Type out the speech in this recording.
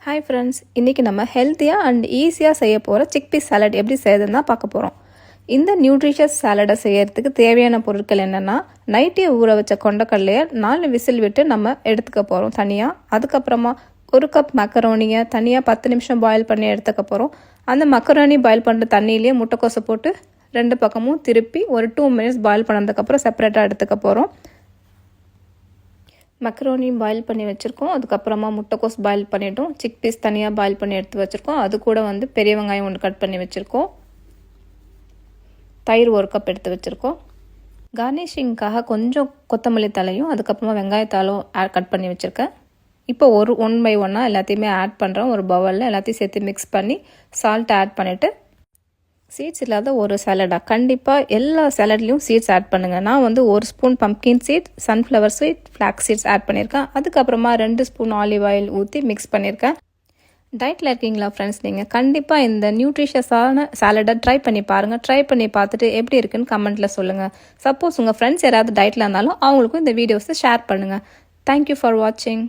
Hi friends, இன்றைக்கி நம்ம ஹெல்த்தியாக அண்ட் ஈஸியாக செய்ய போகிற சிக்பீஸ் சாலட் எப்படி செய்யறதுன்னு தான் பார்க்க போகிறோம். இந்த நியூட்ரிஷியஸ் சாலடை செய்யறதுக்கு தேவையான பொருட்கள் என்னென்னா, நைட்டே ஊற வச்ச கொண்டக்கடலையை 4 விசில் விட்டு நம்ம எடுத்துக்க போகிறோம் தனியாக. அதுக்கப்புறமா 1 கப் மக்கரோனியை தனியாக 10 நிமிஷம் பாயில் பண்ணி எடுத்துக்க போகிறோம். அந்த மக்கரோனி பாயில் பண்ணுற தண்ணியிலேயே முட்டைக்கோசை போட்டு 2 பக்கமும் திருப்பி ஒரு 2 மினிட்ஸ் பாயில் பண்ணதுக்கப்புறம் செப்பரேட்டாக எடுத்துக்க போகிறோம். மக்ரோனி பாயில் பண்ணி வச்சுருக்கோம். அதுக்கப்புறமா முட்டைக்கோஸ் பாயில் பண்ணிவிட்டோம். சிக்பீஸ் தனியாக பாயில் பண்ணி எடுத்து வச்சுருக்கோம். அது கூட பெரிய வெங்காயம் 1 கட் பண்ணி வச்சுருக்கோம். தயிர் 1 கப் எடுத்து வச்சுருக்கோம். கார்னிஷிங்காக கொஞ்சம் கொத்தமல்லி தலையும் அதுக்கப்புறமா வெங்காயத்தாலும் கட் பண்ணி வச்சுருக்கேன். இப்போ 1 பை 1 எல்லாத்தையுமே ஆட் பண்ணுறோம். ஒரு பவுலில் எல்லாத்தையும் சேர்த்து மிக்ஸ் பண்ணி சால்ட் ஆட் பண்ணிவிட்டு, சீட்ஸ் இல்லாத ஒரு சாலடாக கண்டிப்பாக எல்லா சாலட்லேயும் சீட்ஸ் ஆட் பண்ணுங்கள். நான் 1 spoon pumpkin seed, sunflower seed, flax seeds add பண்ணியிருக்கேன். அதுக்கப்புறமா 2 ஸ்பூன் ஆலிவ் ஆயில் ஊற்றி மிக்ஸ் பண்ணியிருக்கேன். டயட்டில் இருக்கீங்களா ஃப்ரெண்ட்ஸ்? நீங்கள் கண்டிப்பாக இந்த நியூட்ரிஷியஸான சாலடை ட்ரை பண்ணி பாருங்கள். ட்ரை பண்ணி பார்த்துட்டு எப்படி இருக்குன்னு கமெண்ட்டில் சொல்லுங்கள். சப்போஸ் உங்கள் ஃப்ரெண்ட்ஸ் யாராவது டயட்டில் இருந்தாலும் அவங்களுக்கும் இந்த வீடியோஸை ஷேர் பண்ணுங்கள். தேங்க்யூ ஃபார் வாட்சிங்.